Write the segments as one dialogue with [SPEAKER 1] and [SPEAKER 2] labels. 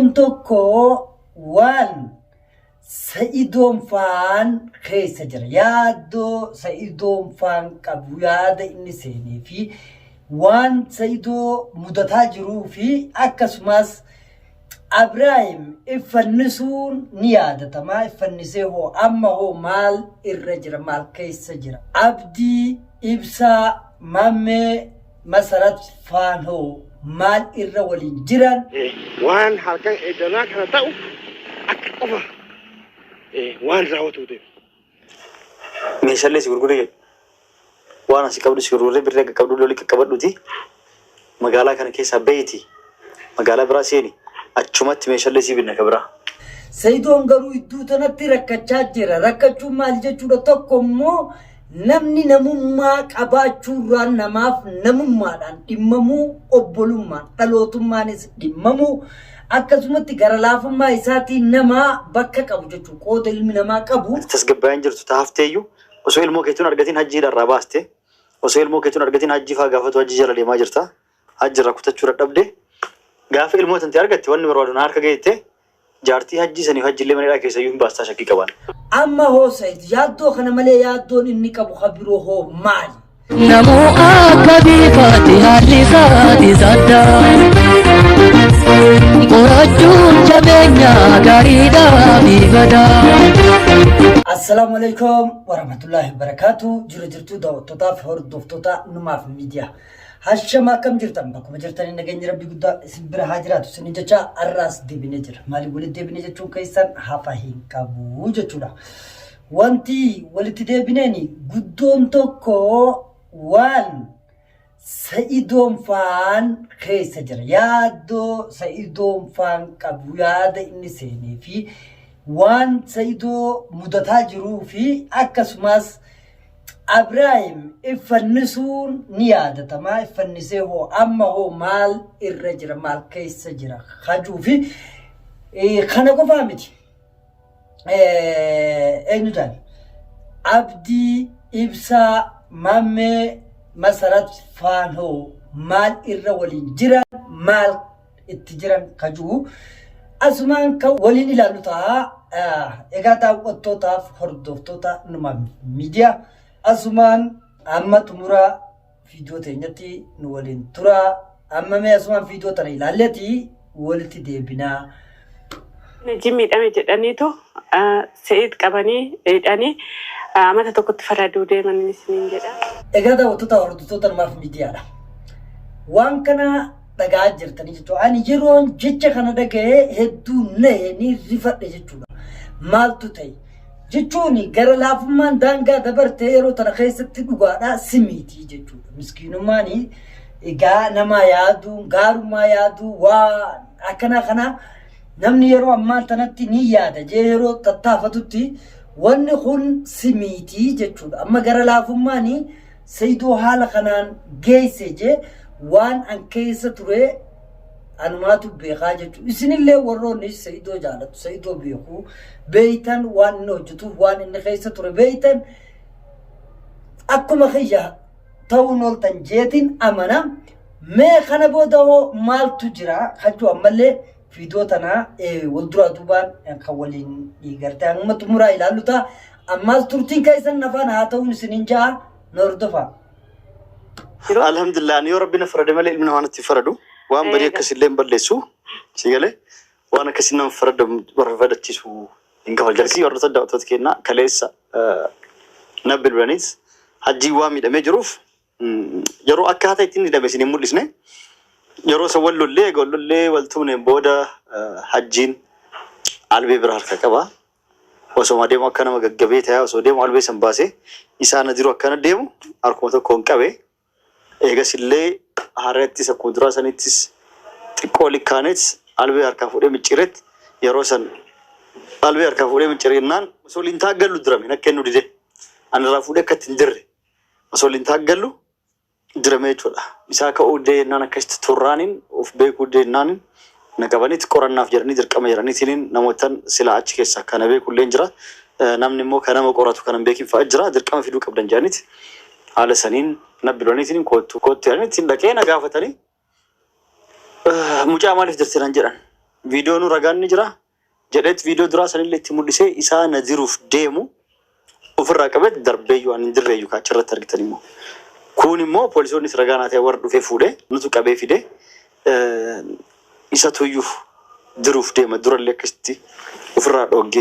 [SPEAKER 1] guddoon tokko waan Sa'idoon faan keessa jira. Yaaddoo Sa'idoon faan qabu yaada inni seenee fi waan Sa'idoo mudataa jiruu fi akkasumas Abrahaam ifannisuun ni yaadatama. Iffannisee hoo amma hoo maal irra jira, maal keessa jira? Abdii Ibsaa Mammee Masarat faan hoo maal irra waliin jiran?
[SPEAKER 2] Waan halkan eedanaa kana ta'u akka qofa waan raawwatu ta'e.
[SPEAKER 3] Meeshaalee si gurguree waan asii qabdu si gurguree birree akka qabdu lolii qaqqabadhuuti. Magaalaa kana keessaa baheeti. Magaalaa biraa seeni. Achumatti meeshaalee si binna kabira.
[SPEAKER 1] Sa'idoon garuu iddoo tanatti rakkachaa jira. Rakkachuun maal jechuudha? Tokko immoo namni namummaa qabaachuurraan namaaf namummaadhaan dhimmamuu, obbolummaan dhalootummaanis dhimmamuu, akkasumatti gara laafummaa isaatiin namaa bakka qabu jechuudha. Qooda ilmi namaa qabu.
[SPEAKER 3] Tasgabbaa'aan jirtu taafteeyyuu osoo ilmoo keetuun argatiin hajjiidhaan baaste, osoo ilmoo keetuun argatiin hajjii fa'aa gaafatu hajjii jala deemaa jirta. Hajjirraa kutachuu dadhabde gaafa ilmoo tanti argatte wanni barbaadu harka geette jaartii hajjii saniif hajjiillee maneedhaa keessayyuu hin baastaa shakkii qaban.
[SPEAKER 1] Amma hoo Sa'id yaaddoo kana malee yaaddoon inni qabu habiroo hoo maali?
[SPEAKER 4] Namoo akka bifaati haalli isaati saddaa qorachuun jabeenya gaariidhaa fi badaa.
[SPEAKER 1] Assalamu alaikum warahmatullahi wabarakatuh. Jirtu daawwattootaaf hordoftoota Numaaf Miidiyaa. Hashama akkam jirtan bakkuma jirtanii nageenyi rabbii guddaa isin bira haa jiraatu. Isin jecha arraas deebinee jira. Maaliif walitti deebinee jechuun keessan hafa hin qabu jechuudha. Wanti walitti deebineeni guddoon tokko waan Sa'idoon faan keessa jira. Yaaddoo Sa'idoon faan qabu yaada inni seenee fi waan Sa'idoo mudataa jiruu fi akkasumas Abrahaam ifannisuun ni yaadatama. Iffannisee hoo amma hoo maal irra jira, maal keessa jira hajuu fi kana qofaa miti. Eenyu jaal Abdii Ibsaa Mammee Masarat faan hoo maal irra waliin jiran, maal itti jiran hajuu asumaan kan waliin ilaalu ta'a. Egaa daawwattootaaf hordoftoota Numaaf Miidiyaa asumaan amma xumura viidiyoo teenyatti nu waliin tura. Amma mee asumaan viidiyoo tana ilaalleeti walitti deebinaa.
[SPEAKER 5] Jimmiidhame jedhaniitu Sa'id qabanii dheedhanii amata tokkotti faraduu deeman isiniin jedha.
[SPEAKER 1] Egaa daawwattoota hordoftoota Numaaf Miidiyaadha. Waan kana dhagaa jirtanii jechuudha. Ani yeroon jecha kana dhaga'ee hedduu na'ee rifadhe jechuudha. Maaltu ta'e? Jechuun gara laafummaan daangaa dabartee yeroo tana keessatti dhugaadhaa simiitii jechuudha. Miskiinummaan egaa nama yaadu, gaarummaa yaadu, waan akkana kana namni yeroo ammaa tanatti ni yaada jee yeroo tattaafatutti wanni kun simiitii jechuudha. Amma gara laafummaan Sa'idoo haala kanaan geesse jee waan an keessa ture anumaatu beekaa jechuudha. Isinillee warroonni Sa'idoo jaalatu, Sa'idoo beeku, beeytan waan inni hojjetuuf waan inni keessa ture beeytan akkuma kiyya ta'uun ooltan jeetiin amana. Mee kana booda hoo maaltu jira hajuu ammallee viidiyoo tanaa wal duraa duubaan kan waliin dhiigartee hanguma xumuraa ilaallu ta'a. Ammaas turtiin keessan nafaan haa ta'uun isiniin ja'a na hordofaa.
[SPEAKER 3] Alhamdulillah yoo rabbi na farade malee ilmi namaa natti faradu. Waan badii akkasillee hin balleessu sigalee waan akkasii nama farada barbaachisu hin qabu. Jalqabni warra daawwattoota keenyaa kaleessa na bilbilaniis hajjii waan miidhamee jiruuf yeroo akkaataa ittiin hidhame isin hin mul'isne yeroo isa wal lollee wal tumne booda hajjiin albee bira harka qaba. Osoo deemu akka nama gaggabee ta'aa osoo deemu albee san baasee isaan jiru akkana deemu harkuma tokkoon qabee eegasillee harreettis akkuma duraa sanittis xiqqoo likkaanetis albee harkaa fuudhee micciiretti yeroo san albee harkaa fuudhee micciirennaan osoo liin taaggallu dirame akka inni dide anirraa fuudhee akka ittiin dirre osoo liin taaggallu dirame jechuudha. Isaa ka'uu deennaan akkasitti turraaniin of beekuu deennaan na qabanitti qorannaaf jedhanii dirqama jedhaniitiin namootaan silaa achi keessaa kana beekullee jira. Namni immoo kan nama qoratu kan hin beekin fa'aa jira. Dirqama fiduu qabdan jedhaniiti haala saniin nabbilooniitiin kootti jedhaniitiin dhaqee na gaafatanii mucaa maaliif jirti nan jedhan. فيديو نو رجال نجرا جريت فيديو دراسة اللي تمولسه إسا نذيروف ديمو وفي الركبات دربيو عن دربيو كاتشرة تركتني مو كوني مو بوليسون يسرقانا تيورد في فوده نتو كابي فيده إسا تويوف دروف ديما درو اللي كستي وفي الركبات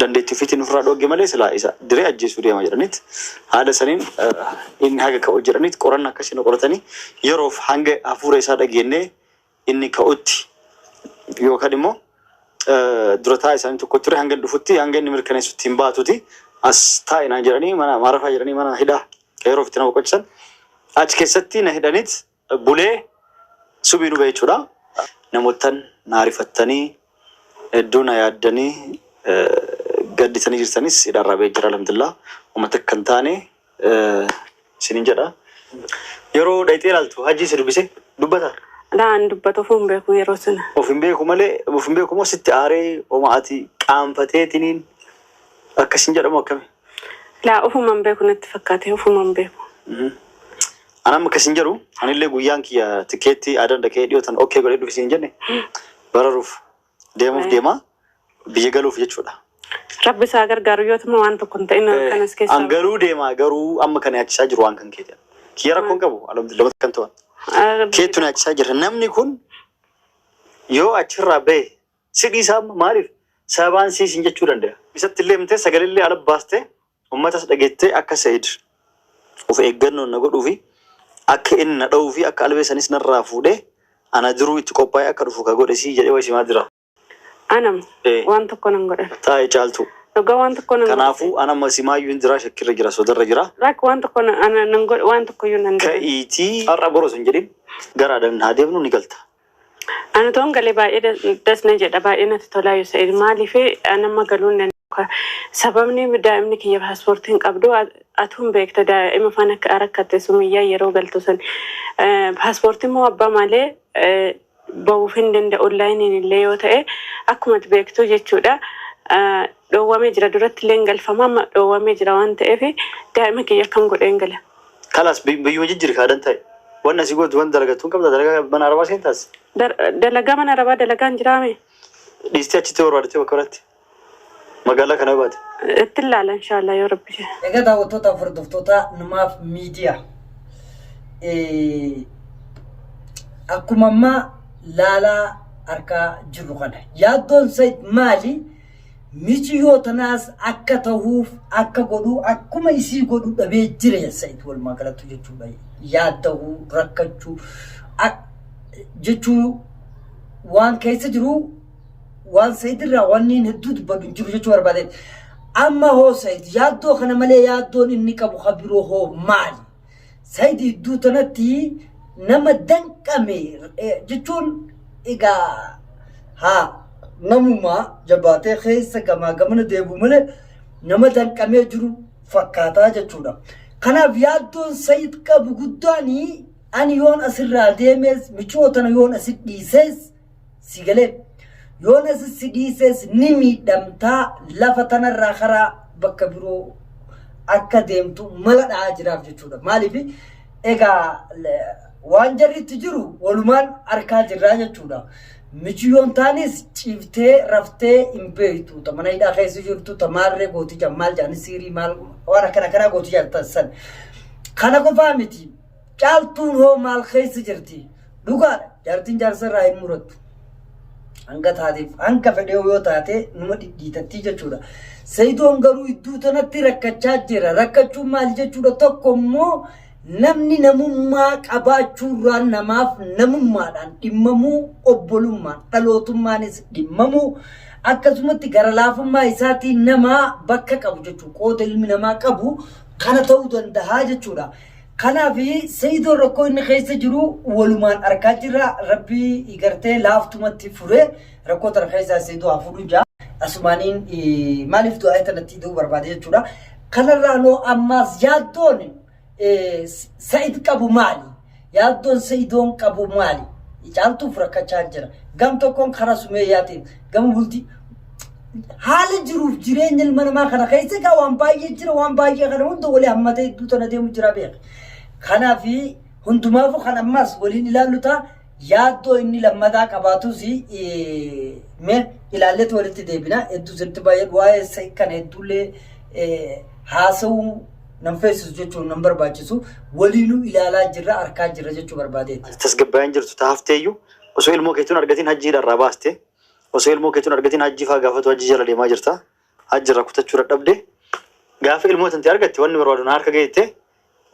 [SPEAKER 3] dandeetti fitiin ofirraa dhooge malee silaa isa diree ajjeesuu deema jedhanit haala saniin inni haga ka'u jedhanit qorannaa akkasiin qoratanii yeroof hanga hafuura isaa dhageenyee inni ka'utti yookaan immoo durataa isaanii tokko ture hanga dhufutti hanga inni mirkaneessutti hin baatuti as taa'inaa jedhanii mana maarafaa jedhanii mana hidhaa yeroof itti nama qochisan achi keessatti na hidhanit bulee subii nu jechuudha namootaan naarifattanii hedduu na yaaddanii قد تنيجر تنيس إلى الربيع جرى الحمد لله وما تكنتاني سنين جرا يرو دايتير ألتو هاجي سربيسه دبته
[SPEAKER 5] لا عن دبته فم بيكو يروسنا
[SPEAKER 3] وفم بيكو ماله وفم بيكو مو ست آري وما أتي كام فتاتين أكسين جرا ما كم
[SPEAKER 5] لا أفهم من بيكو نتفكاته أفهم من بيكو
[SPEAKER 3] أنا ما كسين جرو أنا اللي قويان كيا تكيتي أدان دكيديو تان أوكي قولي دو في سنجني براروف ديما في ديما بيجالو في جتشولا
[SPEAKER 5] ربي ساغر غاريوت ما وانت كنت إنه كان سكيس
[SPEAKER 3] أنغرو ديما غرو أما كان يتشاجر وان كان كده كيرا كون كابو على لما كان توان كيتو يتشاجر نمني كون يو أشرا بي سيدي سام ماريف سابان سي سنجة شوران ده بس تلي متى سجل اللي على باسته وما تصدقته أكا سيد وفي إجنو نقول وفي أكا إن نو في أكا ألبس أنيس نرافو ده أنا درو يتكوباي أكا رفوكا قول سي جدي واسي ما درا
[SPEAKER 5] أنا وانت كون نقول
[SPEAKER 3] تاي جالتو
[SPEAKER 5] لو وانت كون
[SPEAKER 3] كنافو أنا ما سما يندرا شكل رجرا صدر رجرا
[SPEAKER 5] لك وانت كون أنا نقول وانت كون نقول
[SPEAKER 3] كايتي أربعة سنجرين قرادن هذا منو نقلته
[SPEAKER 5] أنا توم قال لي بقى دس نجد بقى إن تطلع يسير مالي في أنا ما قالون سببني دائما كي باسبورتين قبضو أتهم بيك دائما فانا كأركت سمية يرو قلتوسن باسبورتي مو أبا مالي بوفين دند أونلاين اللي يوتأ أكمل بيكتو جتشودا لو مجرى درت لينجل فما لو مجرى وانت إفي دائما كي يكمل قول إنجله
[SPEAKER 3] خلاص بيوجد جري كذا أنت وانا سيقول وان درجة كم درجة من أربعة سنتاس
[SPEAKER 5] درجة من أربعة درجة جرامي
[SPEAKER 3] ليستي أشتي ورا تيجي وكرت ما قال لك أنا بعد
[SPEAKER 5] اتلا إن شاء الله يا رب
[SPEAKER 1] إذا دعوتوا فردفتوا نماف ميديا أكو ماما لالا أركا جروغانا يادون سيد مالي ميجيو تناس أكا تهوف أكا قدو أكو ما يسي قدو دبي جري سيد والمقالة جتشو باي ياده ركتشو جتشو وان كيس جرو وان سيد الروانين هدود بدو جرو جتشو وربادين أما هو سيد يادو خنا مالي يادون إني كابو خبرو هو مالي سيد يدو تنتي nama dankame jechuun egaa haa namummaa jabaatee keessa gamaa gamana deebi'u malee nama danqamee jiru fakkaataa jechuudha. Kanaaf yaaddoon Sayid qabu guddaanii ani yoon asirraa deemes michootana yoon asit dhiises si galee yoon asit si dhiises ni miidhamtaa lafa tanarraa karaa bakka biroo akka deemtu mala dha'aa jiraaf jechuudha. Maaliif egaa waan jarritti jiru walumaan arkaa jirraa jechuudha. Michiyoon taanis ciiftee raftee hin beektu. Mana hidhaa keessa jirtu tamaarree gooticha maal jedhani siirii maal waan akkana gooticha taasisan. Kana qofaa miti. Caaltuun hoo maal keessa jirti. Dhugaadha. Jaartiin jaarsarraa hin murattu. Hanga taateef hanga fedhee yoo taate numa dhidhiitatti jechuudha. Sayidoon garuu iddoo tanatti rakkachaa jira. Rakkachuun maal jechuudha tokko immoo namni namummaa qabaachuurraan namaaf namummaadhaan dhimmamuu obbolummaan dhalootummaanis dhimmamuu akkasumatti gara laafummaa isaatiin namaa bakka qabu jechuudha. Qooda ilmi namaa qabu kana ta'uu danda'a jechuudha. Kanaaf Sayidoon rakkoo inni keessa jiru walumaan argaa jirra. Rabbii gartee laaftumatti furee rakkoo tana keessaa Sayidoo hafuudhu jaa. Asumaaniin maaliif du'aa tanatti hidhuu barbaade jechuudha. Kanarraa noo ammaas yaaddoon Sayid qabu maali? Yaaddoon Sayidoon qabu maali? Caaltuuf rakkachaa jira. Gam tokkoon karaa sumeeyyaatiin gama bultii haala jiruuf jireenya ilma namaa kana keessa egaa waan baay'ee jira waan baay'ee kana hunda walii hammatee iddoo tana deemu jira beeka. Kanaaf hundumaafu kan ammas waliin ilaallu ta'a yaaddoo inni lammataa qabaatusi mee ilaalleetu walitti deebina hedduu sirriitti baay'ee waa'ee kana hedduullee haasa'uu nam feesisu jechuun nam barbaachisu waliinuu ilaalaa jirra arkaa jirra jechuu barbaadeeti.
[SPEAKER 3] Tasgabbaa'een jirtu taafteeyyuu osoo ilmoo keetuun argatiin hajjii dharraa baaste osoo ilmoo keetuun argatiin hajjii faa gaafatu hajjii jala deemaa jirta hajji irraa kutachuu dadhabde gaafa ilmoo tanti argatte wanni barbaadu na harka geette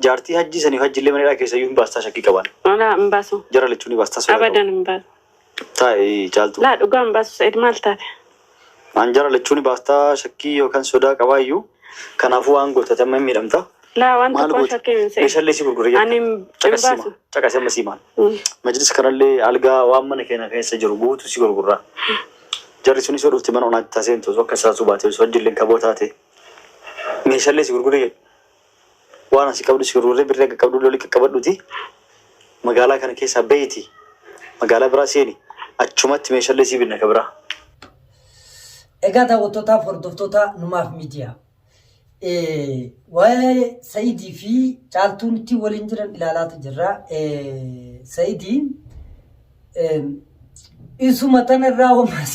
[SPEAKER 3] jaartii hajjii sanii hajjiillee manidhaa keessayyuu hin baastaa shakkii qaban.
[SPEAKER 5] Wala hin baasu.
[SPEAKER 3] Jara lechuu ni baastaa sodaa.
[SPEAKER 5] Abadan hin baasu.
[SPEAKER 3] Taa'ee caaltu.
[SPEAKER 5] Laa dhugaa hin baasu Said maal taate?
[SPEAKER 3] Waan jara lechuu ni baastaa shakkii yookaan sodaa qabaayyuu kanaafuu waan gootate amma hin miidhamta.
[SPEAKER 5] Laa waan tokko shakkii hin Said.
[SPEAKER 3] Meeshaalee si gurguree jirta.
[SPEAKER 5] Ani hin baasu.
[SPEAKER 3] Caqasee amma siimaan. Majlis kanallee algaa waan mana keenya keessa jiru guutuu si gurgurraa. Jarri sunis yoo dhufte mana onaatti taaseentu osoo akka isaatu baate osoo hajjiillee kaboo taate meeshaalee si gurguree waan asii qabdu si gurguree birree akka qabdu lolii qaqqabadhuuti magaalaa kana keessaa baheeti magaalaa biraa seeni achumatti meeshaalee si binna ka biraa.
[SPEAKER 1] Egaa daawwattootaaf hordoftoota numaaf miidiyaa waa'ee Saidii fi caaltuun itti waliin jiran ilaalaatu jirra. Saidiin isuma tanarraa homas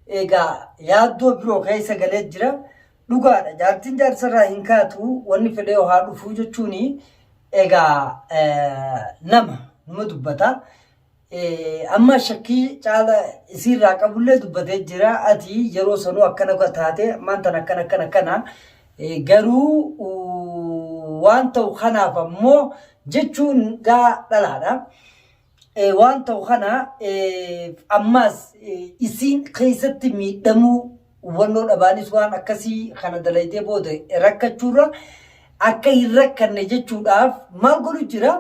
[SPEAKER 1] egaa yaaddoo biroo keessa galee jira. Dhugaadha jaartiin jaarsarraa hin kaatu wanni fedhee haa dhufuu jechuun egaa nama dubbata. Amma shakkii caala isiirraa qabullee dubbatee jira. Ati yeroo sanuu akkana taate maantan akkana garuu waan ta'u kanaaf ammoo jechuun gaa dhalaadha. Waan ta'u kana ammas isiin keessatti miidhamuu wannoo dhabaanis waan akkasii kana dalaytee booda rakkachuurra akka hin rakkanne jechuudhaaf maal godhu jira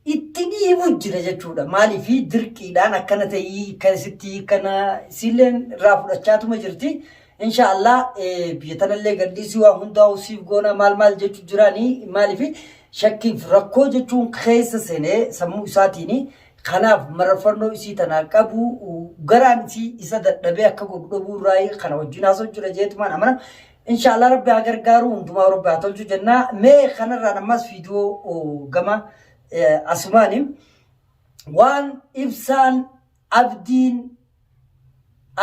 [SPEAKER 1] itti dhiibu jira jechuudha. Maaliif dirqiidhaan akkana ta'ii akkasitti kana silleen irraa fudhachaatuma jirti. Inshaallah biyya tanallee gadhiisii waa hundaa'u siif goona maal jechuu jiraanii maaliif shakkiif rakkoo jechuun keessa seenee sammuu isaatiin kanaaf mararfannoo isii tanaa qabu garaan isii isa dadhabee akka godhu irraa kana wajjin haasa'u jira jeetumaan amana. Inshaallah rabbi haa gargaaru hundumaa rabbi haa tolchu jennaa. Mee kanarraan ammas viidiyoo gama asumaani waan ibsaan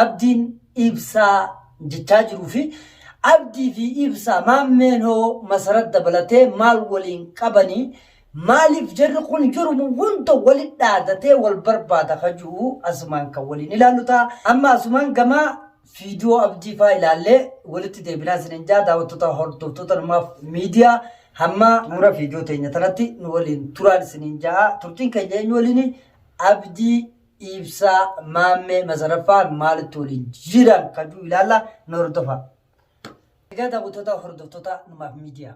[SPEAKER 1] abdiin ibsaa jechaa jiruu fi abdii fi ibsaa maammeen hoo masarat dabalatee maal waliin qabanii maaliif jarri kun jirumu hunda walit dhaadatee wal barbaada kajuu asumaan kan waliin ilaallu ta'a. Amma asumaan gama viidiyoo abdii faa ilaallee walitti deebinaa isinin jaa daawwattoota hordoftoota namaaf miidiyaa hamma mura viidiyoo teenya tanatti nu waliin turaan isinin jaa turtiin keenya eenyu waliin abdii ibsaa maammee masaraffaan maalitti waliin jiran kajuu ilaalla nu hordofa. Egaa daawwattoota hordoftoota namaaf miidiyaa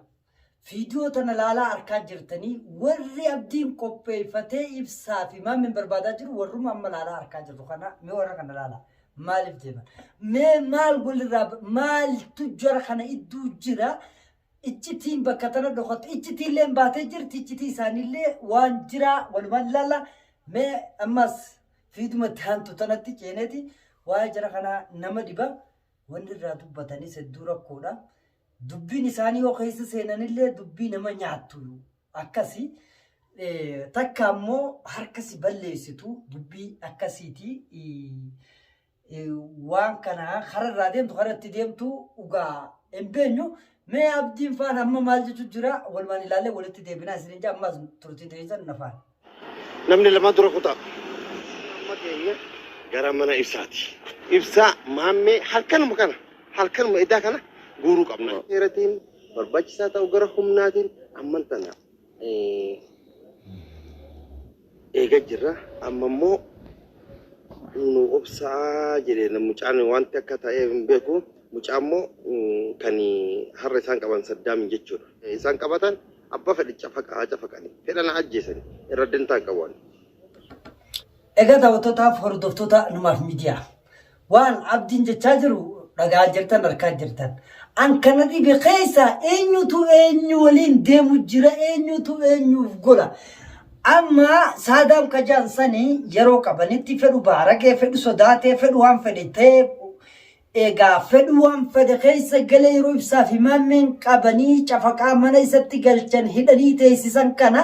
[SPEAKER 1] viidiyoo tana ilaalaa arkaa jirtanii warri abdiin qopheeffatee ibsaa fi maammeen barbaadaa jiru warruma amma ilaalaa arkaa jirru kana mee warra kana ilaalaa maaliif deeman mee maal golirraa maaltu jara kana idduu jira iccitiin bakka tana dhokotte iccitiillee baatee jirti iccitii isaaniillee waan jira walumaan ilaalla mee ammas fiidumatti hantu tanatti ceeneeti waa'ee jara kana nama dhiba wanni irraa dubbatanis hedduu rakkoodha. Dubbiin isaanii yoo keessa seenanillee dubbii nama nyaattu akkasii takka ammoo harkasi balleessitu dubbii akkasiiti. Waan kana kararraa deemtu karatti deemtu dhugaa hin beenyu. Mee abdiin faan amma maal jechuun jira walumaan ilaallee walitti deebinaa isin jaa ammas turtii teessan nafaan.
[SPEAKER 2] Namni lama dura kutaa. Gara mana ibsaati. Ibsaa maammee halkanuma idaa kana guuruu qabna. Seeratiin barbaachisaa ta'u gara humnaatiin amman tana eegaa jirra. Amma immoo nu obsaa jedhee mucaan wanti akka ta'e hin beeku. Mucaan immoo kan har'a isaan qaban Saddaam jechuudha. Isaan qabatan abbaa fedhicha faqanii fedhana ajjeesanii irra dantaan qaban.
[SPEAKER 1] Egaa daawwattootaaf hordoftoota numaaf miidiyaa waan abdiin jechaa jiru dhagaa jirtan arkaa jirtan. An kana dhibe keessa eenyutu eenyu waliin deemu jira eenyutu eenyuuf gola. Amma Saadaam Kajaan sanii yeroo qabanitti fedhu baaragee fedhu sodaatee fedhu waan fedhe ta'e egaa fedhu waan fedhe keessa galee yeroo ibsaa fi maammeen qabanii cafaqaa mana isatti galchan hidhanii teessisan kana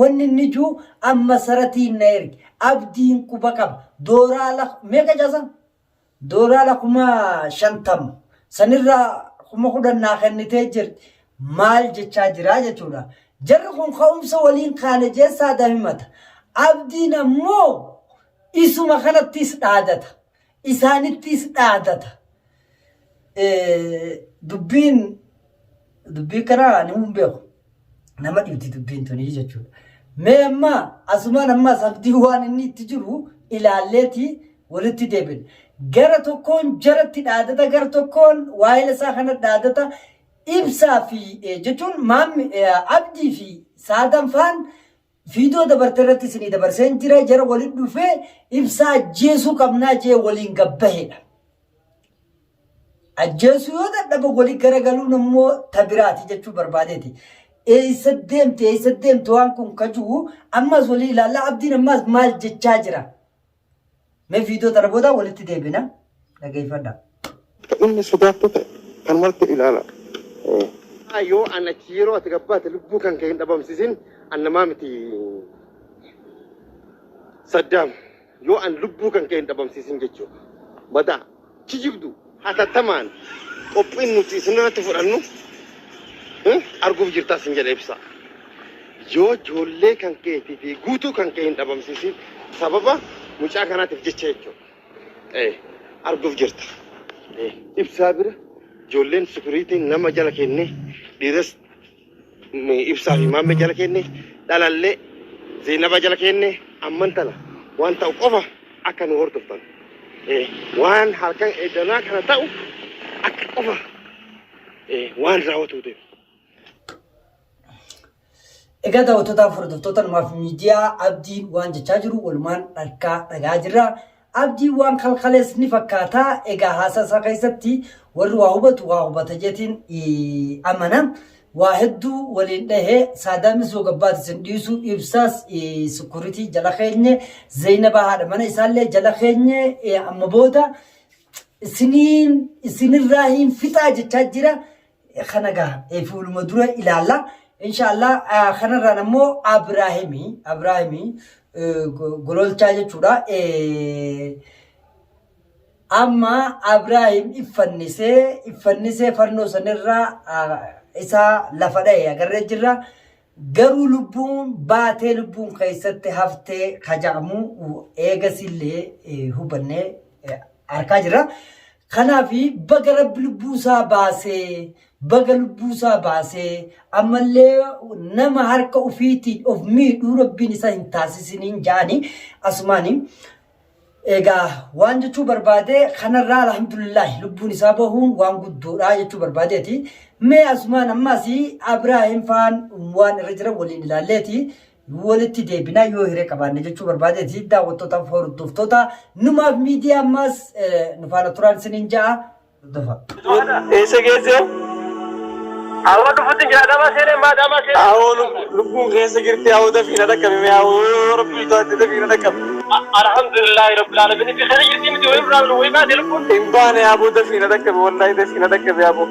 [SPEAKER 1] wanni inni jiru amma saratiin na erge. abdiin quba qaba doolaara meeqa jaasan doolaara 50,000 sanirraa 10,000 naa kennitee jirti maal jechaa jira jechuudha jarri kun ka'umsa waliin kaane jeessaa daa'imata abdiin ammoo isuma kanattis dhaadata isaanittis dhaadata dubbii kana ni mun beeku nama dhibdi dubbiin tuni jechuudha mee amma asumaan ammas abdii waan inni itti jiru ilaalleeti walitti deebin gara tokkoon jaratti dhaadata gara tokkoon waa'ee isaa kana dhaadata ibsaa fi jechuun maammi abdii fi saadaan faan viidiyoo dabarte irratti isinii dabarseen jira jara waliin dhufee ibsaa ajjeesuu qabnaa jee waliin gabbahedha ajjeesuu yoo dadhaba waliin garagaluun immoo tabiraati jechuu barbaadeeti eessa deemte waan kun kajuu ammas walii ilaalla abdiin ammas maal jechaa jira mee viidiyoo tana booda walitti deebina dhageeffadha
[SPEAKER 2] inni sodaattu ta'e kan malti ilaala yoo an achi yeroo ati gabbaate lubbuu kan kee hin dhabamsiisin annamaa miti Saddaam yoo an lubbuu kan kee hin dhabamsiisin jechuudha badaa kijibdu hatattamaan qophiin nuti isinirratti fudhannu arguuf jirtaa sin jedhe ibsa yoo ijoollee kan keetii fi guutuu kan kee hin dhabamsiisin sababa mucaa kanaatiif jecha jechuudha arguuf jirta ibsaa bira ijoolleen sikuriitiin nama jala kenne dhiiras ibsaa fi maamme jala kenne dhalallee Zeenaba jala kenne ammantala waan ta'u qofa akka nu hordoftan waan halkan edanaa kana ta'u akka qofa waan raawwatu deemu.
[SPEAKER 1] Egaa daawwattootaaf hordoftoota namaaf miidiyaa abdiin waan jechaa jiru walumaan dhagaa jirra. Abdiin waan kalkalees ni fakkaata. Egaa haasaa keessatti warri waa hubata jetiin amana. Waa hedduu waliin dhahee saadaamis yoo gabbaate sin dhiisu ibsaas sikuritii jala keenye Zeenaba haadha mana isaallee jala keenye amma booda isinirraa hin fixaa jechaa jira. Kana gaa fuuluma dura ilaalla. Inshallah kanarraan ammoo Abraahimii gololchaa jechuudha. Amma Abraahim iffannisee farnoo sanirraa isa lafa dha'e agarree jirra garuu lubbuun baatee lubbuun keessatti haftee kaja'amu eegasillee hubannee arkaa jirra kanaaf baga rabbi lubbuusaa baasee ammallee nama harka ofiitiin of miidhuu rabbiin isa hin taasisiniin jaani asumaanii egaa waan jechuu barbaade kanarraa alhamdulillah lubbuun isaa bahuun waan guddoodha jechuu barbaadeeti mee asumaan ammas Abraahim faan waan irra jira waliin ilaalleeti walitti deebinaa yoo hiree qabaanne jechuu barbaadeeti daawwattootaaf hordoftoota numaaf miidiyaa ammas nu faana turaan isiniin ja'a dofa
[SPEAKER 6] eessa geesse awwa dhufutti jaadama seene maadama seene awwa lubbuun keessa girti awwa dafiina dhaqqabe awwa rabbii taate dafiina dhaqqabe alhamdulillah rabbil alamin fi khayr jirti miti way ibrahim way ma delkum imbane abu dafiina dhaqqabe wallahi dafiina dhaqqabe abu